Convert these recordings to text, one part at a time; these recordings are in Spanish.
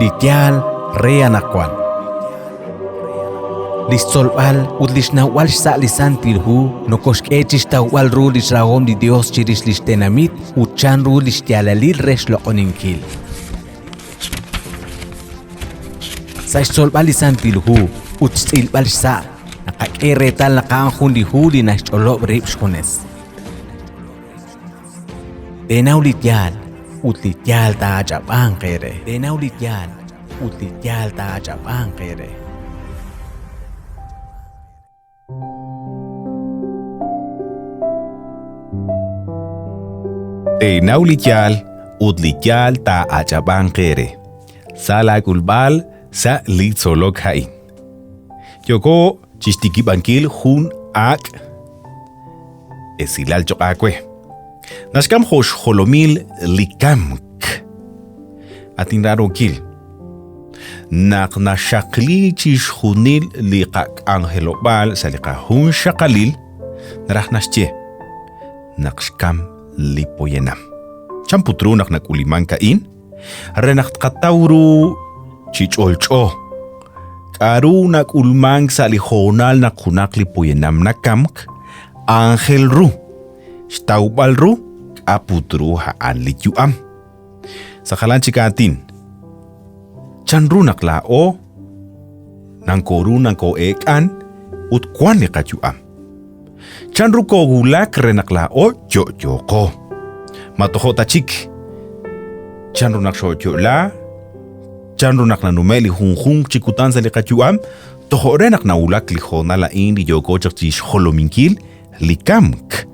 litial re anakuan. Listolbal utlixnawal xsalisan tilhu nokoxk'echixtawal ru lixrahom di Dios chirix lixtenamit uchan ru lixtialalil rex loqoninkil. Sa xtolbal lisan tilhu uchtz'ilbal xsa nakak'eretal nakaanjun lihu linaxch'olob rib xjunes. Tenaw litial utlitial ta achap'an qere. Tenaw litial utlitial ta achap'an qere. Tenaw litial utlitial ta achap'an qere. Sala kulbal sa litzolok hain. Yoko chixtikibankil jun ak esilal chokakwe. Nashkam hosh holomil likamk. Atinraro kil. Nak nashakli chish junil liqak angelobal sa liqahun shakalil narah nashche. Nakshkam lipoyenam. Champutru nak nakuliman kain. Renak katawru chicholcho. Karu nakulmang sa lijonal nakunak lipoyenam nakamk. Angel ru. Staubal ru aputru haan lityuam. Sa kalan chikatin. Chan ru naklao. Nangkoru nangko ekan. Ut kwan likatyuam. Chan ru ko gulak renaklao yo-yoko. Matoho tachik. Chan ru naksho la. Chan ru naknanumeli hunjung chikutan sa likatyuam. Toho renak naulak lijona la indi yoko chakchish holominkil likamk.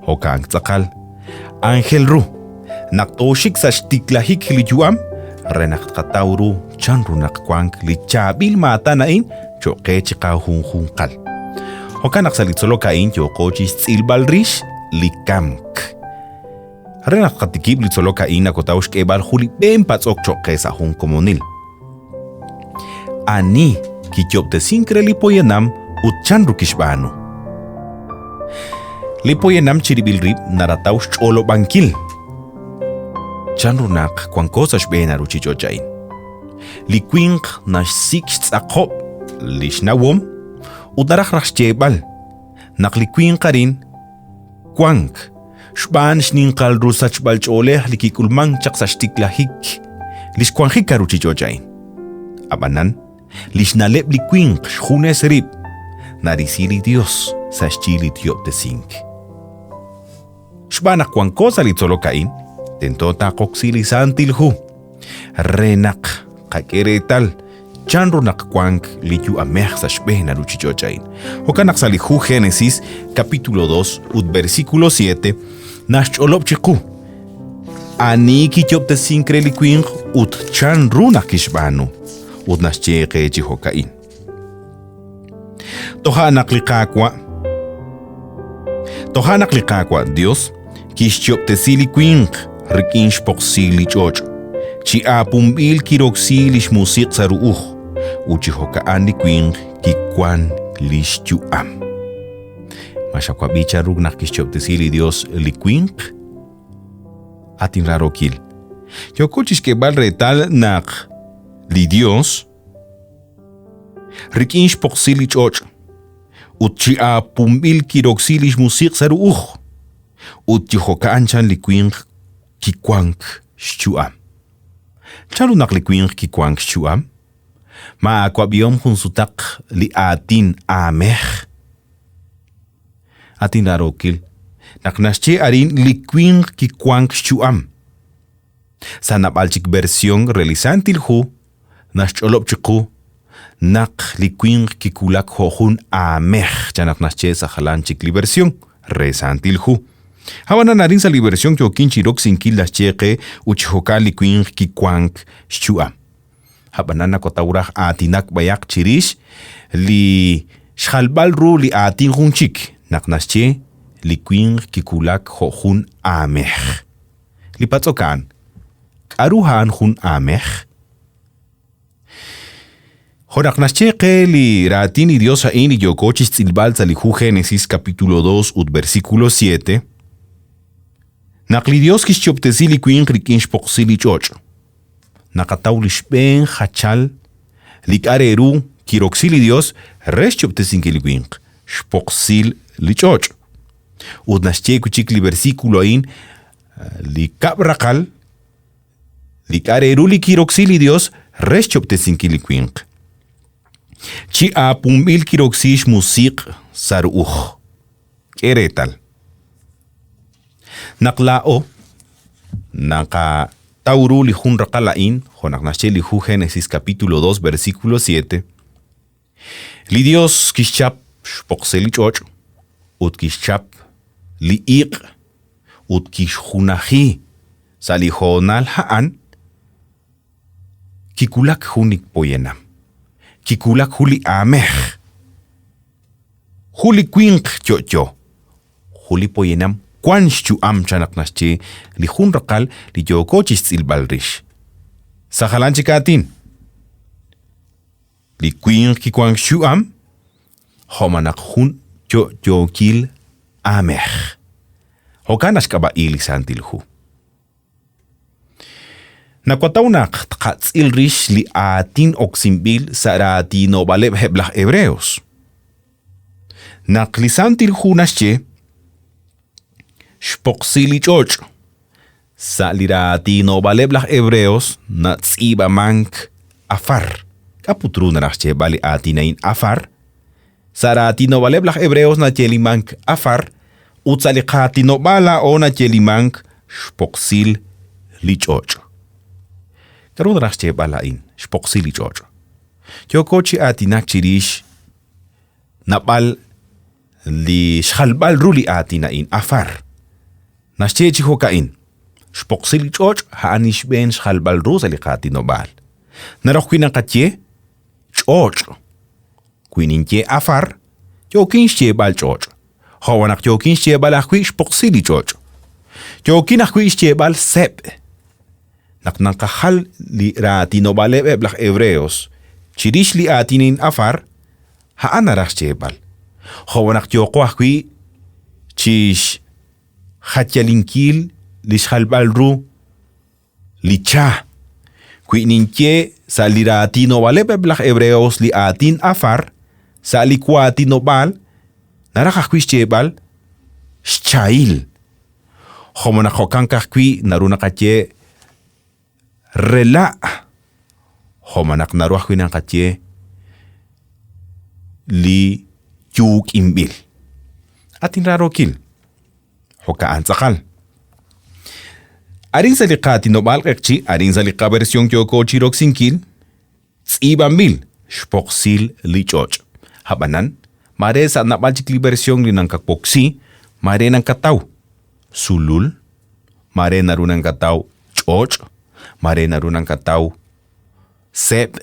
Hokang tsakal. Angel ru. Naktoshik sa shtiklahik lijuam. Renak katawru chanru nakkwang lichabil mata nain. Choke chika hun kal. Hokan naksalitzolo kain yoko chis tsilbal rish likamk. Renak katikib litzolo kain nakotawsh kebal huli bempatsok choke sa hun komonil. Ani kikyop de sinkre lipoyenam ut chanru kishbano. Lipoyenam chiribilrib narataw cholo bankil. Chanrunak kwankosa shbenaru chichochain. Likwing nash six akop lishnawom udarak rakshebal. Naklikwing karin kwang shban shninkal rusach balchole likikulmang chaksashtiklahik lishkwanghikaru chichochain. Abanan lishnaleb likwing shjunes rib narisili Dios sa shchili tiop de sink. Shbanak kwankosa litzolo kain, tento takoksili santilhu. Renak kakeretal, chanrunak kwang liyu amech sa shbehna ruchichochain. Hokanak salihu Génesis, capítulo 2, versículo 7, nashcholop chiku. Ani kityop te sinkre likwing ut chanrunak ishbanu, ut nashcheke chihokain. Tohanak likakwa Dios, kishchop te silikwing, rikinsh poksili choch. Chi apumbil kiroksilish musik sa ruuh, uchihokaan likwing kikwan lishtuam. Mashakwa bicha rug nak kishchop te sili Dios likwing, atin rarokil. Yokochish kebal retal nak li Dios, rikinsh poksili choch. Utchi apumbil kiroksilish musik sa ruuh. Utchi hokaan chan likwing kikwang shtuam. Chalunak likwing kikwang shtuam. Maakwabiom hunsutak li atin ameh. Atin darokil. Naknasche arin likwing kikwang shtuam. Sa napalchik versión realizantil hu. Nascholop chiku. Nak likwing kikulak hohun ameh chanak nasche sa halanchik libersyon resantil hu. Hawana narin sa libersyon kyokin chirok sinkil las cheke uchihoka likwing kikwang shua. Habanana kotawrah atinak bayak chirish li shalbal ru li atin hunchik nak nasche likwing kikulak hohun ameh. Lipatsokan karuhan hun ameh. Horak nascheque li ratini Dios a ini yokochis tilbal salihu Génesis capítulo 2 versículo 7. Nakli Dios kischoptesili quin rikinch poxili choch. nakataw lishben hachal likareru kiroxili Dios reschoptesinkiligwinq shpoxil lichoch udnashche kuchikli versículo ain likabrakal likareru likiroxili Dios reschoptesinkiligwinq chi apumil kiroxish musiq saruj eretal naklao naka tauru li hun rakalain honaknashe li hu Génesis capítulo 2 versículo 7 li Dios kishap shpoxeli choch ut kishap li iq ut kishhunahi sali honal haan kikulak hunik poyenam kikulak huli ameh huli kwinq chocho huli poyenam Kwan shu am chanak nasche li hun rakal li yoko chistil balrish. Sahalan chikatin. Li queen ki kwan shu am homanak hun yo kil ameh. Hokanas kaba ili santilhu. Nakwataunak tkatsil rish li atin oksimbil sarati no baleb heblah hebreos. Naklisantilhu nasche Shpoxili choch. Salirati no baleblah hebreos na tsiba mank afar. Kaputru na rache bali atinain afar. Sarati no baleblah hebreos na mank afar. Utsalikati no bala o na mank shpoxil lichoch. Karun rache balain shpoxil lichoch. Kyokochi atinak chirish napal li shalbal ruli atinain afar. Nashchechi hokain. Shpoxili choch haanish ben shalbal rosa li kati nobal. Narokwinan katye choch. Kwininche afar. Yokin shebal choch. Hawanak yokin shebal akwi shpoxili choch. Yokin akwi shebal sep. Naknankahal li rati nobale eblach hebreos. Chirish li atinin afar. Haanarach shebal. Hawanak yoko akwi chish Hatyalinkil lishalbalru licha Kuininche salirati no vale peblach hebreos li atin afar salikwati no bal narakakwischebal shail homonakhokankakwi narunakache rela homonak naruakwinankatye li yuk imbil atin rarokil Hoka anzakal. Arin salikati no balkakchi, arin salika versión kyoko chiroxinkil, tzibambil, shpoxil lichoch. Habanan, mare sa nabalchikli versión linankakpoksi, mare nang kataw, sulul, mare narunang kataw, choch, mare narunang kataw, sep,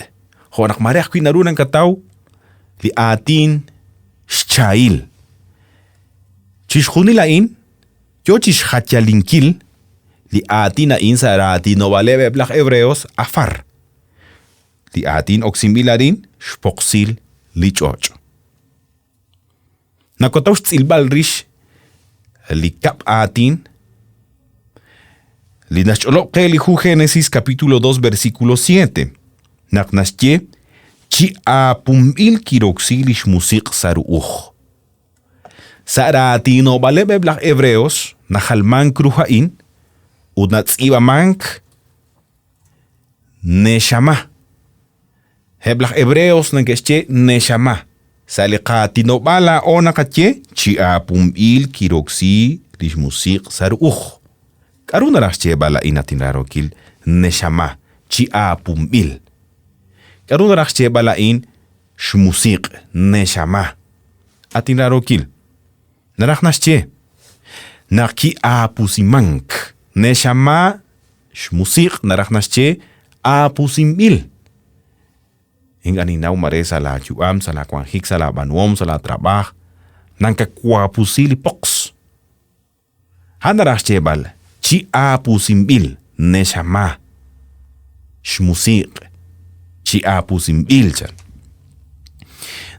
honak mare akwi narunang kataw, li atin, shail. Chishkunilain, Yochish hatyalinkil li atin in sarati no valebe blach hebreos afar. Li atin oksimbilarin shpoxil lichoch. Nakotaw tzilbal rish li kap atin li nasholo ke li hu Génesis capítulo 2 versículo 7. Naknashye chi apumil kiroxilish musiq saruuj. Sarati no balebe blach hebreos nahalman kruhain udnatsiba mank neshama. Heblach hebreos nangesche neshama. Salikati no bala o nakatye chi apumil kiroxi lish musiq saruuj. Karuna rasche bala inatin rarokil neshama chi apumil. Karuna rasche bala in shmusiq neshama. Atin rarokil. Naraknasche. Naki apusimank. Neshama shmusik naraknasche apusimil. Inganinaw mare sa la juam, sa la kwanhik, sa la banuom, sa la trabah. Nankakwapusil pox. Hanarakche bal. Chi apusimbil. Neshama shmusik. Chi apusimbil chan.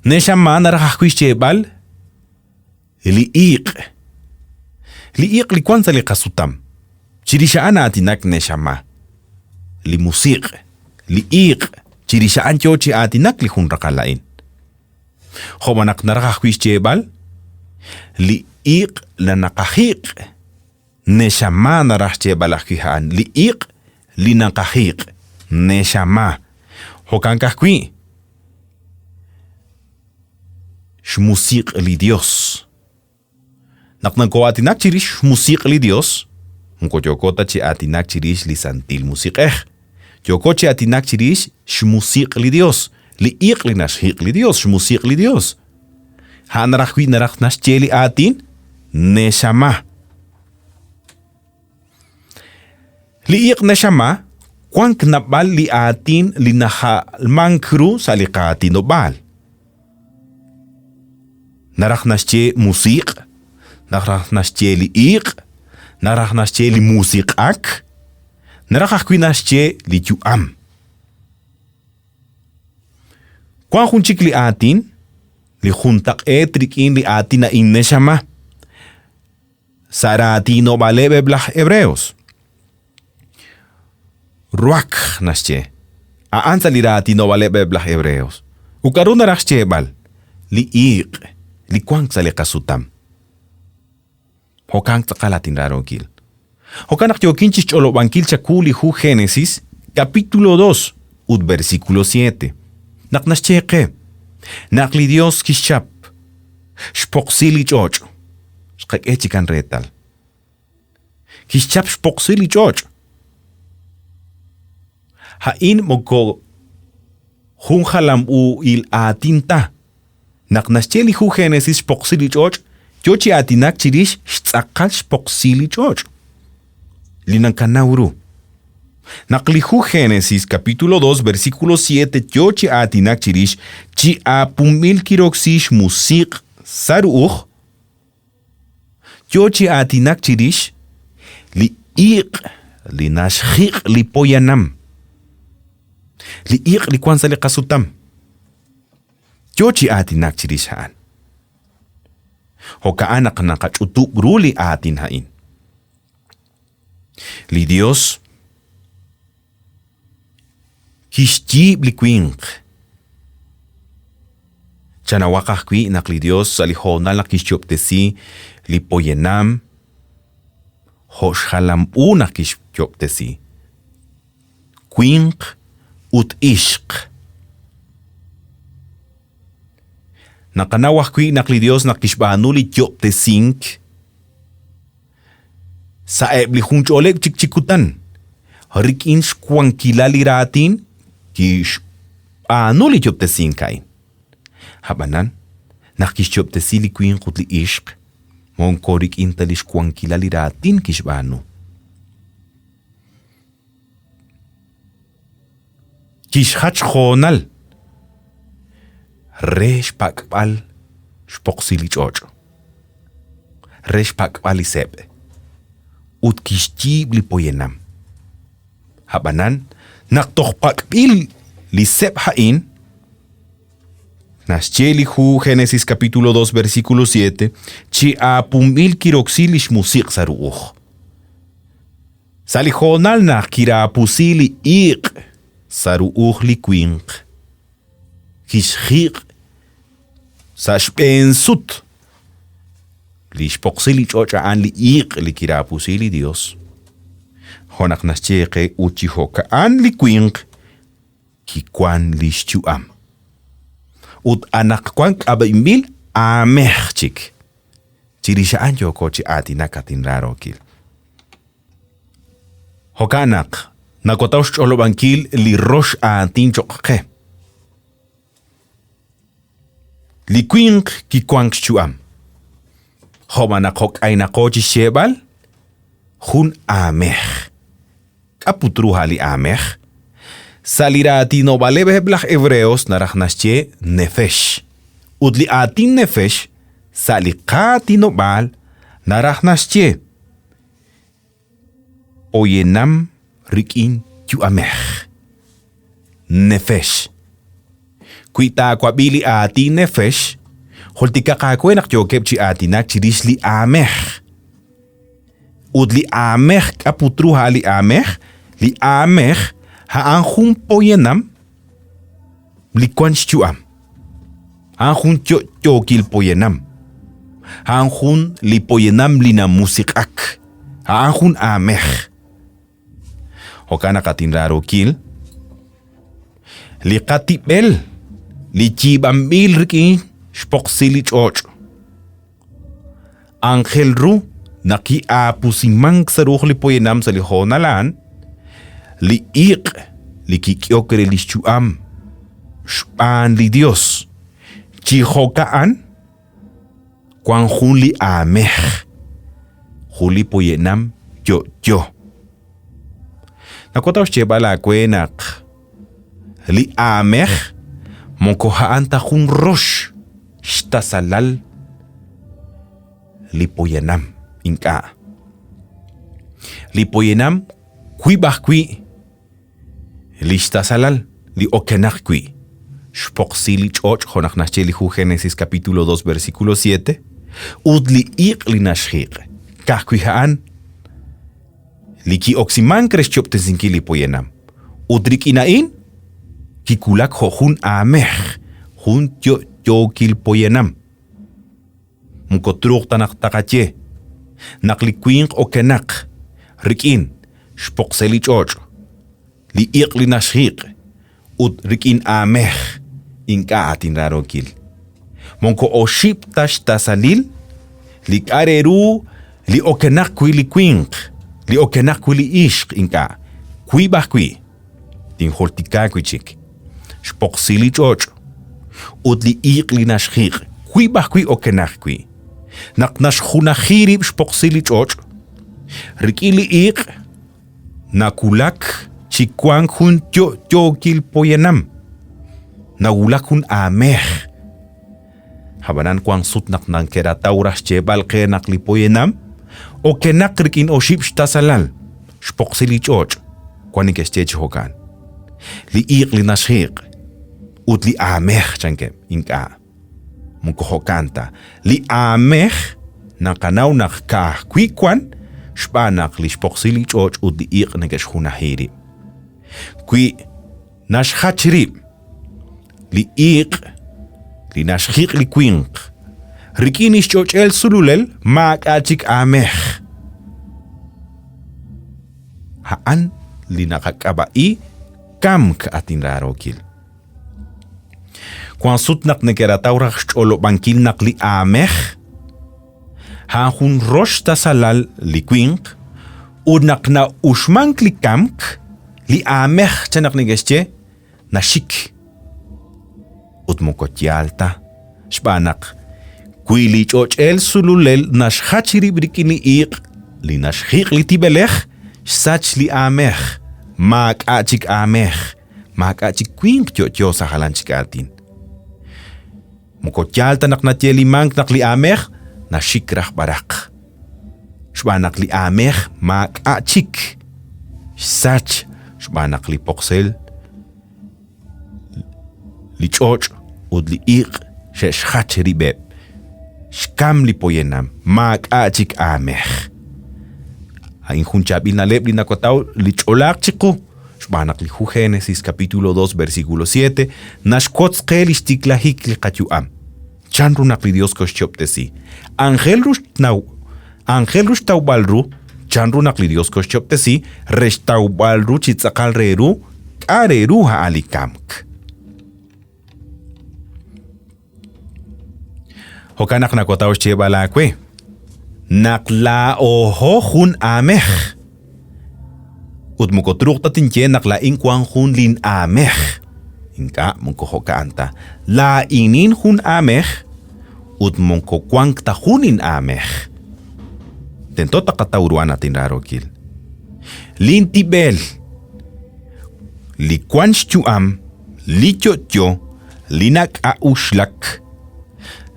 Neshama narakakwische bal. Liiq. Liiq li kwanza li kasutam. Chirisha ana atinak neshama. li musiq, li iq, chirishaan chochi atinak li hunrakalain. Homanak narakahwis chebal, li iq la nakahiq, neshama narah chebal akihaan, li iq, li nakahiq, neshama. Hokan kahkwi, shmusiq li Dios. Naknangko atinak chirish musiq li Dios, Mko yokota chi atinak chirish li santil musiqeh. Yoko chi atinak chirish shmusiq li Dios. Li iq li nashiq li Dios, shmusiq li Dios. Hanarahwi narah nascheli atin neshama. Li iq neshama, kwank nabal li atin li nahalmankru sa li qatin nobal. Narah nasche musiq, narah nasche li iq, narah nasche li musiq ak, narah kwi nasche li juam. Kwan hunchik li atin, li huntak etrikin li atin na inneshama, saratino balebe blah hebreos. Ruak nasche, aansa li ratino balebe blah hebreos. Ukaruna rasche bal, li iq, li kwan sa li kasutam. Hokang takalatin raron kil. Hokanak yokinchis cholo bankil chakuli hu Génesis, capítulo 2, ut versículo 7. Naknascheke, nakli Dios kishap, shpoksili choch, shkak echikan retal. Kishap shpoksili choch. Hain moko hunhalam u il atinta. Naknascheli hu Génesis shpoksili choch, Yochi atinak chirish shtzakal shpoksili choch. Linan kanauru. Naklihu Génesis capítulo 2 versículo 7 Yochi atinak chirish chi apumil kiroxish musiq saruch. Yochi atinak chirish li iq li nashchiq li poyanam. Li iq li kwansa li kasutam. Yochi atinak chirish haan. Hokaanak nakachutuk ruli atin hain. Li Dios kishjib li kwink. Chanawakah kwi nak li Dios salihona la kishjoptesi li poyenam. Hoshhalam unak kishjoptesi. Kwink ut ishq. Nakanawah kwi nakli Dios nakishbaanuli tioptesink. Sa ebli huncholeg chikchikutan. Rikin shkwankilali ratin kishbaanuli tioptesinkain. Habanan, nakishtioptesili kwin kutli ishq. Monkorik intali shkwankilali ratin kishbaanu. Kishhach khonal. Resh pakpal shpoksili chocho. Resh pakpal isebe. Ut kishjib li poyenam. Habanan, naktoh pakpil li seb hain. Nascheli hu Génesis capítulo 2 versículo 7. Chi apumil kiroxilish musiq saruuch. Salihonal na kirapusili iq saruuch li kwink. Kishhiq sa shpensut li shpoksili chocha an li iq li kirapusili Dios. Honak nascheke uchi hoka an li kwink ki kwan li shchuam. Ut anak kwank abaimil amechchik. Chirisha an yoko chi atinakatin raro kil. Hokanak nakotaush cholobankil li rosh atin chokke. Li kwink ki kwank chuam. Homanak hok ay nakochi shebal. Hun amech. Kaputruha li amech. Salirati no balebe blah hebreos narachnache nefesh. Udli atin nefesh. Salikati no bal narachnache. Oyenam rikin yu amech. Nefesh. Kuita kwabili ati nefesh, holtika kakwenak yokep chi atinak chirish li amech. Ud li amech kaputruha li amech Haan hun poyenam likuan chuam. Haan hun kil poyenam. Haan hun li poyenam lina musikak. Haan hun ameh. Hokana katinraro kil. Li katibel. Li chibambil riki shpoksili choch. Angel ru naki apusimang saruh li poyenam sa li honalan. Li iq li kikyokere li chuam. Shpan li Dios. Chihokaan. Kwan hun li ameh. Huli poyenam yo. Nakota ushcheba la kwenak. Li ameh. Monkohaan ta hun rosh. Shta salal. Li poyenam. Inka. Li poyenam. Kui bahkui. Li shta salal. Li okenak kui. Shpoksili choch honak nashcheli hu Génesis capítulo 2 versículo 7. Udli iq li nashhiq. Kahkui haan. Li ki oximan kreshchop tezinki li poyenam. Udrik inain. Kikulak ho hun ameh. Hun tyo kil poyenam. Mkotruk tanak takache. Naklikwing okenak. Rikin. Shpokseli choch. Li iq li nashhiq. Rikin ameh. Inka atinraro kil. Monko oship tasalil. Li kareru. Li okenak kui li kwing. Li okenak kui li ishq inka. Kui bahkui. Tin holtika kui chik. Shpoksili choch. Li iq li nashhiq. Kui bahkui okenak kui. Naknash hunahirib shpoksili choch. Rikili iq. Nakulak. Chikwang hun tyo kil poyenam. Nagulak hun ameh. Habanan kwang sutnak nang keratauras chebal kenak li poyenam. O kenak rikin o ship shtasalal. Shpoksili choch. Kwanik estech hokan. Li iq li nashhiq. Ut li ameh chankem. Inka. Mungko hokanta. Li ameh. Nakanaw nakka kwikwan. Shpanak li shpoksili choch ut li iq negesh hunahiri. Kui nashhachrib. Li iq. Li nashhiq li kwing. Rikinish choch el sululel. Maak achik ameh. Haan li nakakabai. Kam ka atinraro kil. Kwan sutnak nekerataurak cholo bankil nak li ameh. Haan hun rosh tasalal li kwing. Udnak na ushmank li kamk. Li ameh chanak negesche. Nashik. Utmokotialta. Shbanak. Kui li choch el sululel nashhachirib rikini iq. Li nashhiq li tibelech. Sach li ameh. Maak achik ameh. Maak achik kwing tyo sa halan chikatin. Mokotialta nak natyeli mank nak li ameh. Nashikrach barak. Shbanak li ameh. Maak achik. Sach. Shbanak li poksel. Li choch. Ud li iq. Sheshhachiribeb. Shkam li poyenam. Maak achik ameh. Ain junchabil na leb li nakotao li cholak chiku. Shbanak li hu Génesis capítulo 2 versículo 7. Nashkotzkel ishtiklahik li katyuam. Chanrunak li Dios koshchoptesi. Angel rush taubalru. Chanrunak li Dios koshchoptesi. Resh taubalru chitzakal reru. Kareru ha alikamk. Hokanak nakotao shchebala kwe. Nakla oho hun ameh. Utmukotruk tatinche nakla inkwang hun lin ameh. Inka mungko hokaanta. La inin hun ameh. Utmungko kwang ta hunin ameh. Tento takatauruan natin raro kil. Lin tibel. Li kwan shtuam. Li chotyo. Linak auslak.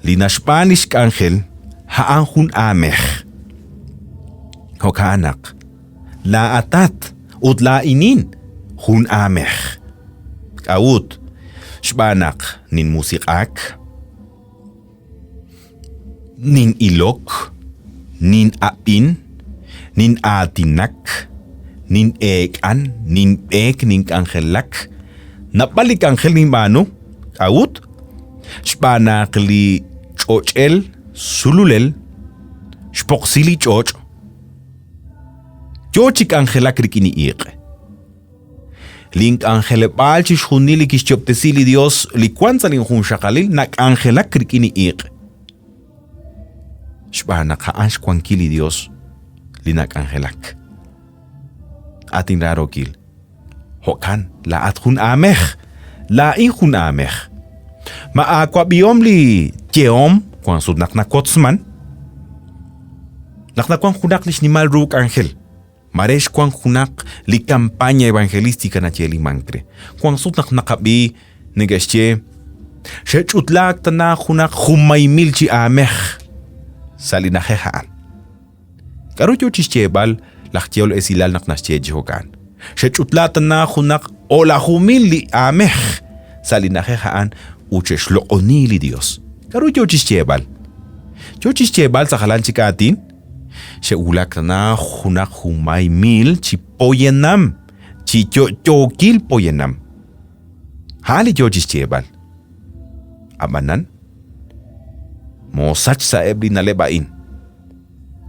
Lina Spanish angel. Haan hun ameh. Hokanak. La atat. Ut la inin. Hun ameh. Kaut. Shbanak. Nin musikak. Nin ilok. Nin apin. Nin atinak. nin ekan, nin ek, nin angelak, napalik angel nin mano, aut, Shpanakli chochel, sululel, shpoksili choch, chochik angelak rikini iq. Link angele balchi shunili kishoptesili Dios likwanza linjun shakalil nak angelak rikini iq. Shpanak haansh kwankili Dios linak angelak. Atin raro kil. Hokan la atjun amech, la injun amech. Maakwa biom li tieom kwan sud naknakotsman. Naknakwan junak lishnimal ruk angel. Maresh kwan junak li campaña evangelística na cheli mankre. Kwan sud naknakabi negasche. Shechutlak tana junak jumaymil chi amech. Salinajehaan. Karuyo chischebal laktiol esilal naknasche jihokan. Shechutlak tana junak ola jumil li amech. Salinajehaan. Uches lo onili Dios. Karu yo chischebal. Yo chischebal sa halan chikatin. Se ulak na hunak humay mil chi poyenam. Chi yo kil poyenam. Hali yo chischebal. Abanan. Mosach sa ebli na lebain.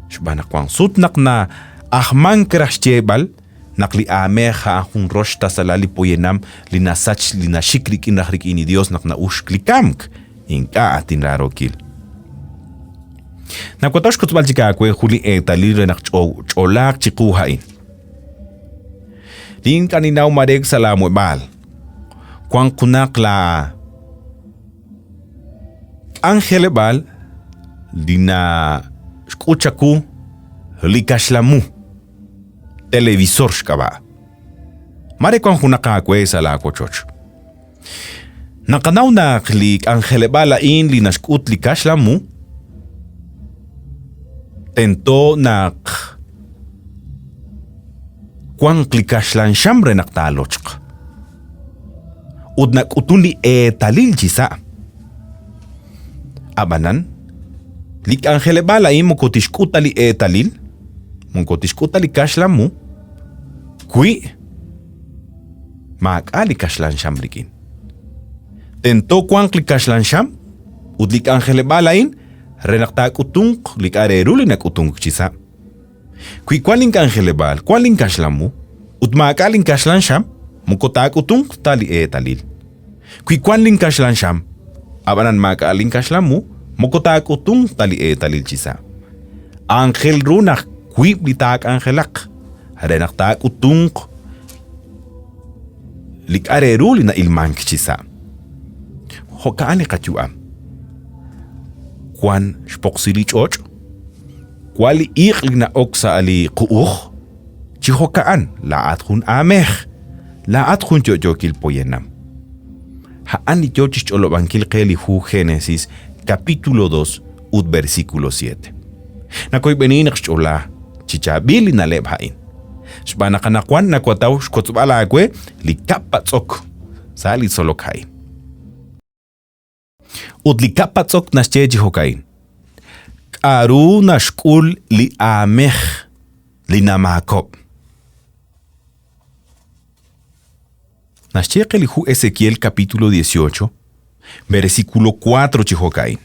Shbanak wang sutnak na ahman krashchebal. Nakli ameja hun roshta salali poyenam linasach linashikrik inahrik ini Dios nak na ushklikamk inka atin raro kil. Nakwatosh kutbal chikakwe huli talire nak cholak chikuhain. Lin kaninaw mareg salamu bal. Kwang kunak la angele bal lina shkuchaku likashlamu. Televisor shkaba. Mare kwan hunaka kwe sa la kochoch. Nakanaw na klik ang helebala in linashkut likash lamu. Tento nak kwan klikash lan shamre naktalochk. Ud nak utundi talil chisa. Abanan lik ang helebala in mukotishkuta li talil. Mukotishkuta likash lamu. Kui maakali kashlan sham rikin. Tento kwang klikashlan sham udlik angele balain renakta kutung lik areruli na kutung chisa. Kui kwaling angele bal kwaling kashlamu udmaakaling kashlan sham mukota kutung tali talil. Kui kwaling kashlan sham abanan maakaling kashlamu mukota kutung tali talil chisa. Angel runak kui blitak angelak renakta kutung lik areruli na ilmank chisa. Hokaani kachuam. Kwan shpoksili choch. Kwali iqlig na oksa ali kuuch. Chihokaan laat hun amech. Laat hun jojokil poyenam. Haan li jochich olobankil keli hu Génesis capítulo 2 ut versículo 7. Nakoy beninach chola chichabili na lebhain. Shbanakanakwan nakwataw shkotzbala agwe likapatzok sali solokhain. Ud likapatzok nashteji hokain. Aru nashkul li amech li namakop. Nashcheque li hu Ezequiel capítulo 18 versículo 4 chihokain.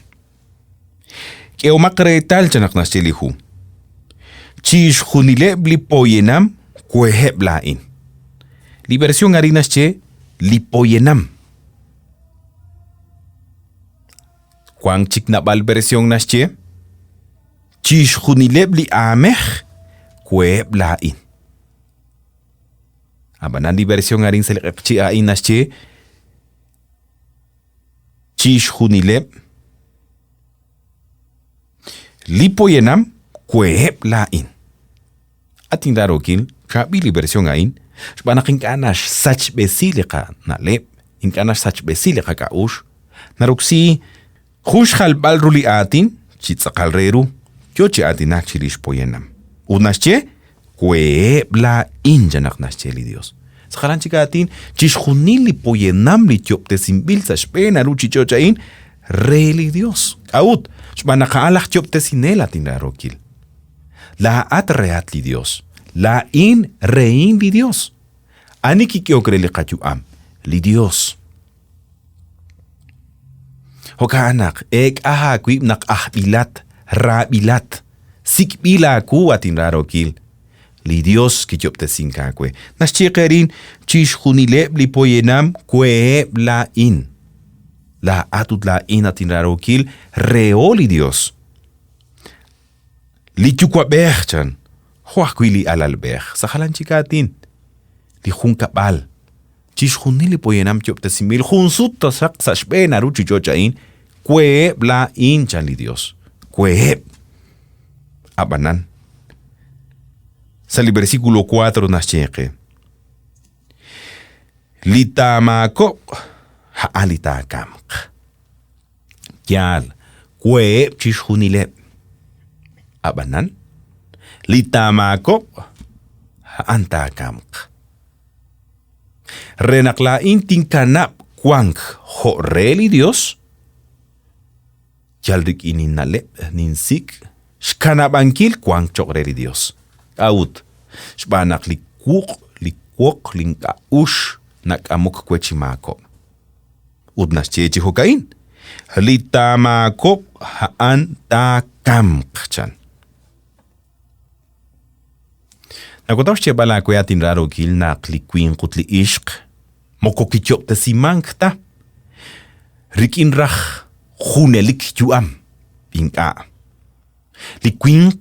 Que omakretal chanak nashteli hu. Chish hunileb li poyenam kueheb lain. Li versión harinas che li poyenam. Kwang chik nabal versión nasche. Chish hunileb li amech kueheb lain. Abanan li versión harin selekchi ain nasche. Chish hunileb li poyenam kueheb lain. Ating darokil, kabili versión ain, shbanakin kanash sach besilika na lep, in kanash sach besilika kaush, naruksi, hush halbal ruli atin, chitzakal reru, yochi atinak chilish poyenam. Unasche, kueheb lain janak nasche li Dios. Sakalan chika atin, chishunili poyenam li tiopte simbil sa shpena ruchi chochain, re li Dios. Aut, shbanakaalak tiopte sinela atin darokil. La at reat li Dios. la in rein li Dios. Ani kikiokre li kachuam, li Dios. Hoka anak, ek aha kwip nak ahbilat, rabilat, sikbila ku atin rarokil. Li Dios kichopte sinkakwe. Naschikerin chish hunileb li poyenam kweeb la in. La atut la in atin rarokil reo li Dios. Li chukwa berchan. Huakwili alalber. Sahalan chikatin. Li hunkabal. Chish hunili poyenam chopte simil. Hunsut tasak sashbe naru chichochain. Kweeb la in chan li Dios. Kweeb. Abanan. Sa el versículo 4 nascheke. Litamako haalitakam. Kyal kweeb chish hunileb. Abanan. Litamako haantakam. Renakla inting kanap kwang ho reli Dios. Kyaldik inin nalep ninsik. Shkanabankil kwang chok reli Dios. Out. Shbanak likwok linka ush nak amok kwechimako. Udnas chechi hokain. Litamako haan takam kchan. Nakotaw siya bala ko yatin raro gil nak likwin kutli ishk. Moko kichok ta simang ta. Rikin rach hunelik juam. Pinka. Likwin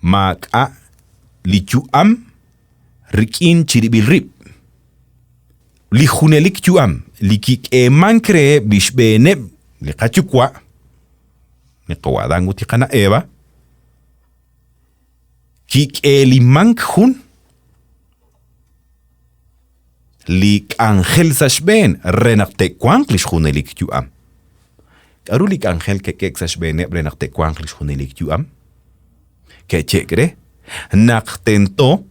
mak a li juam rikin chiribil rip. Li hunelik juam li kik e mankre bishbene li kachukwa. Ni kawadangu tikana eba. Kik e li mank hun. Lik angel sashben renakte kwanklish hunelik juam. Karu lik angel kekek sashbene renakte kwanklish hunelik juam. Kechekre. Naktento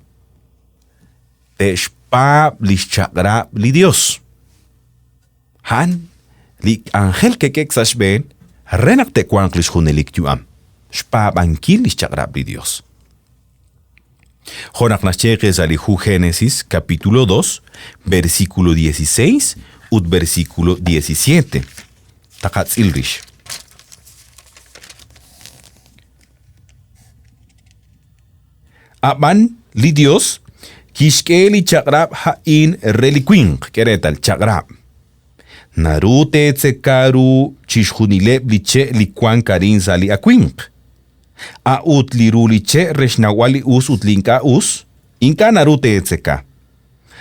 te shpab li chagrab li Dios. Han li angel kekek sashben renakte kwanklish hunelik juam. Shpab ankil li chagrab li Dios. Jonak nascheke salihu Génesis capítulo 2 versículo 16 ut versículo 17. Takats ilrish. Aban li Dios kishke li chagrab hain reliquing keretal chagrab. Narute tsekaru chishunileb liche li kwan karin sali akwing. A ut liru liche reshnawali us utlinka us inka narute tseka.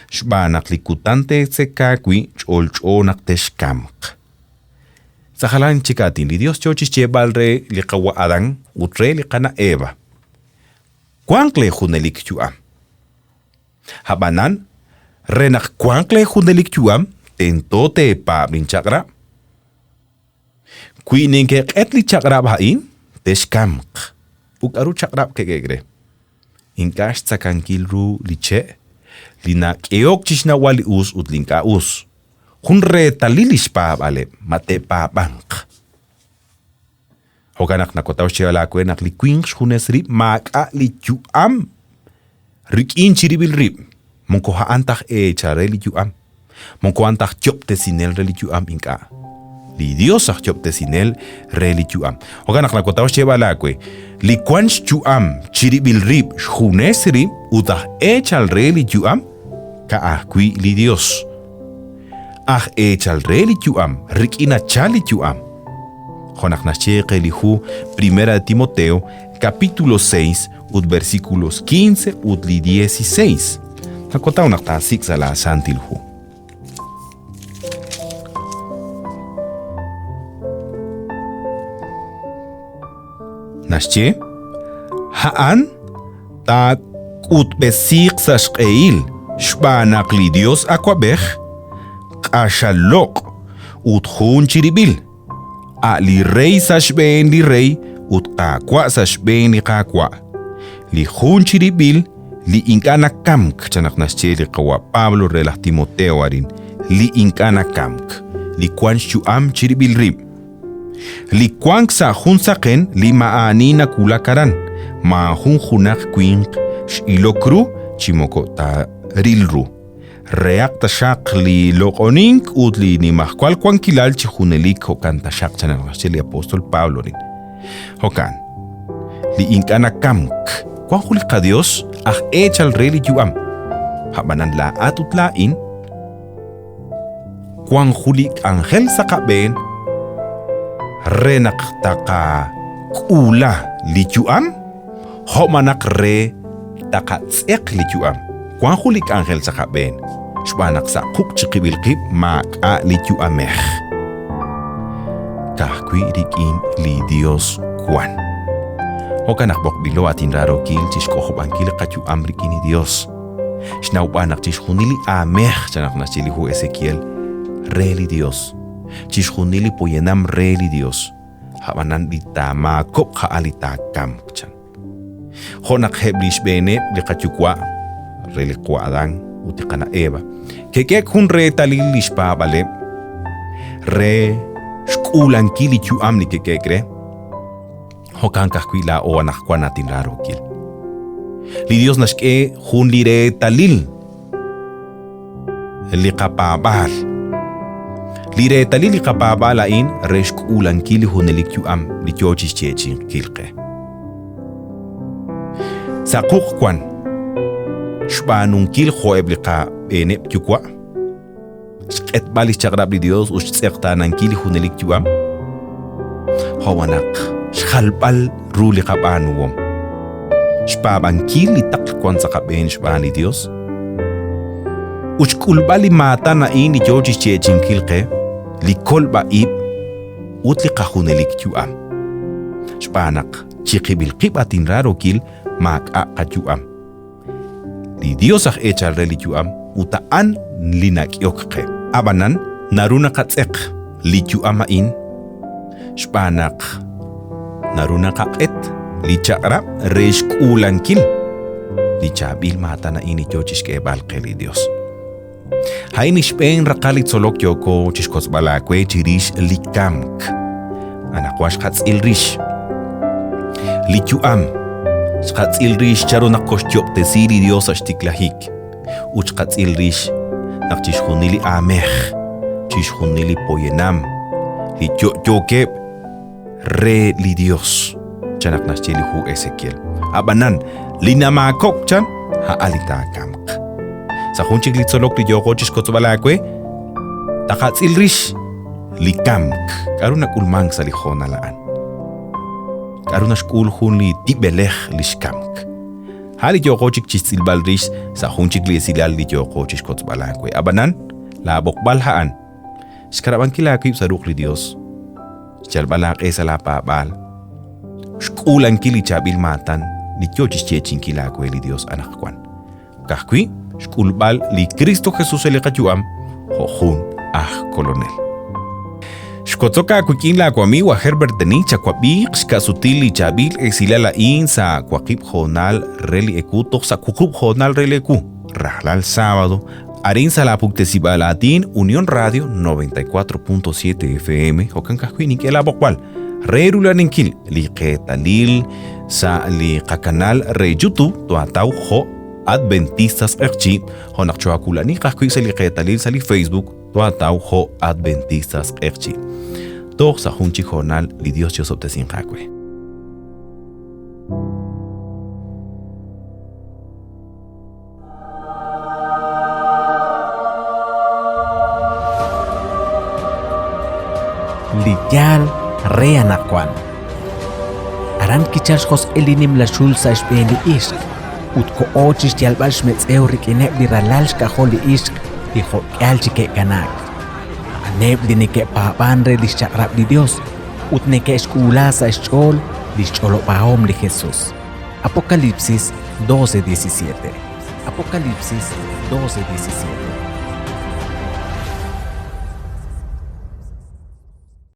Shbanak likutante tseka kwi cholchonak teshkamk. Sahalan chikatin li Dios chochiche balre li kawa Adán utre li kana Eva. Kwankle hunelik juam. Habanan, renak kwankle hunelik juam, tento te pa bin chagra. Kuinin kek etli chagrab hain, teshkamk. Uk aru chagrab kegegre. Inkash tsakankil ru liche, lina keok chishna wali us utlinka us. Hunre talilish pa bale, mate pa bank. Hoganak nakotaw siya lakwe nak likwing shunes rip maka li juam. Rikin chiribil rip. Mungko haantak chare li juam. Mungko antak chopte sinel re li juam inka. Li Dios ak chopte sinel re li juam. Hoganak nakotaw siya lakwe. Likwansh juam chiribil rip shunes rip utah chal re li juam. Kaakwi li Dios. Ah chal re li juam. Rikina chali juam. Jonak nascheke lihu 1 Timoteo capítulo 6 ut versículos 15 ut li 16. Nakotao naktasik sa la santilhu. Nasche haan ta ut besik sa shkeil shbanak li Dios akwabech kashalok ut hun chiribil. A li rey sashben li rey ut kakwa sashben li kakwa. Li hun chiribil li inkana kamk chanak nasche li kawa Pablo relah Timoteo arin. Li inkana kamk. Li kwan shuam chiribil rib. Li kwan sa hun saken li maani na kulakaran. Ma hun hunak kwink ilokru chimoko ta rilru. Reak tashak li lokonink utli ni mahkwal kwankilal chihunelik hokan tashak chanagashili apóstol Pablo rin. Hokan, li inkana kamk, kwanhulik ka Dios, echal reli yuam. Habanan la atutlain, kwanhulik angel sa kaben, renak taka kula li yuam, homanak re taka tsek li yuam. Kwanhulik angel sa kaben, shbanak sa kuk chikibilkip mak a li yuamech. Kahkwi rikin li Dios kwan. Hokan akbok bilo atin raro kil chishkohob angkil katyu amrikin ni Dios. Shnaubanak chishunili amech chanak na chilihu Ezequiel. Reli Dios. Chishunili poyenam reli Dios. Habanan ditama kop haalita kamchan. Honak heblish bene likatyu kwa. Reli kwa adang utikana Eva. Kekek hun re talilish pa bale. Re shkulan kili chu amni kekekre. Hokan kahkwila o anak kwa natin raro kil. Li Dios nashke hun lire talil. Likapabal. Lire talil likapabalain reshk ulan kili hunelik yu am lityochis chechin kilke. Sa kukwan. Shbanung kil hoeb lika ene yukwa. Shket balis chagrab li Dios ushtekta nan kili hunelik yu am. Hawanak. Shkalbal ruli kabanuwom. Shpabangkil itak kwan sa kaben shbali Dios. Ushkulbali mata na ini George Chechinkilke, likolba ib, utli kahunelik yuam. Shpanak, chikibilkib atin raro kil, mak-a yuam. Li Dios ak echal reli yuam, utaan linak yokke. Abanan, naruna katsek, li yuam ain. Shpanak, naruna kakit, li chakra, reshk ulan kil. Li chabil mata na ini George balke li Dios. Hainish pen rakalit solok yoko chishkos balakwe chirish likamk. Anakwash hats ilrish. Lichuam. Hats ilrish charo nakoshtyop tesiri Dios ashtiklahik. Uch hats ilrish nak chishunili amech. Chishunili poyenam. Lichokep re li Dios. Chanak nascheli hu Ezequiel. Abanan linamakok chan haalita kamk. Sa hunchik litsolok li yoko chishkos balakwe, takats ilrish, likamk, karuna kulmang sa lihon alaan. Karuna shkulhun li tibelech lishkamk. Hali yoko chik chisilbalrish, sa hunchik li silal li yoko chishkos balakwe. Abanan, labok balhaan. Shkaraban kilakib sa ruk li Dios. Shalbalak sa lapabal. Shkulan kili chabil matan, li yo chischechin kilakwe li Dios anakwan. Kahkwi, shkulbal li Cristo Jesús elikayuam, hojun coronel. Shkotzoka kukin la kwami wa Herbert Denicha kwabik shkasutil li chabil esilala in sa kwakip jonal reli ekutok sa kukub jonal reli eku. Rahlal sábado, arin sa la puktesibalatin Unión Radio 94.7 FM, hokan kahkwini ke la bokwal. Rerula ninkil li ketalil sa li kakanal re YouTube to ataw ho Adventistas Erchi, honak choakulani kahkuy sa liqetalil sa li Facebook, tuataw ho Adventistas Erchi. Tok sa hunchik honal li Dios Dios obtesin kakwe. Liyal reanakwan. Aran kichashkos elinim la shul sa ishbeni ishk. Utko ochis tialbalsh metz eurik ineb li ralalsh kaholi ishk dijo yalchike ganak. Aneb li neke papanre li shakrab li Dios. Utneke eskulasa eschol li cholo paom li Jesús. Apocalipsis 12:17. Apocalipsis 12:17.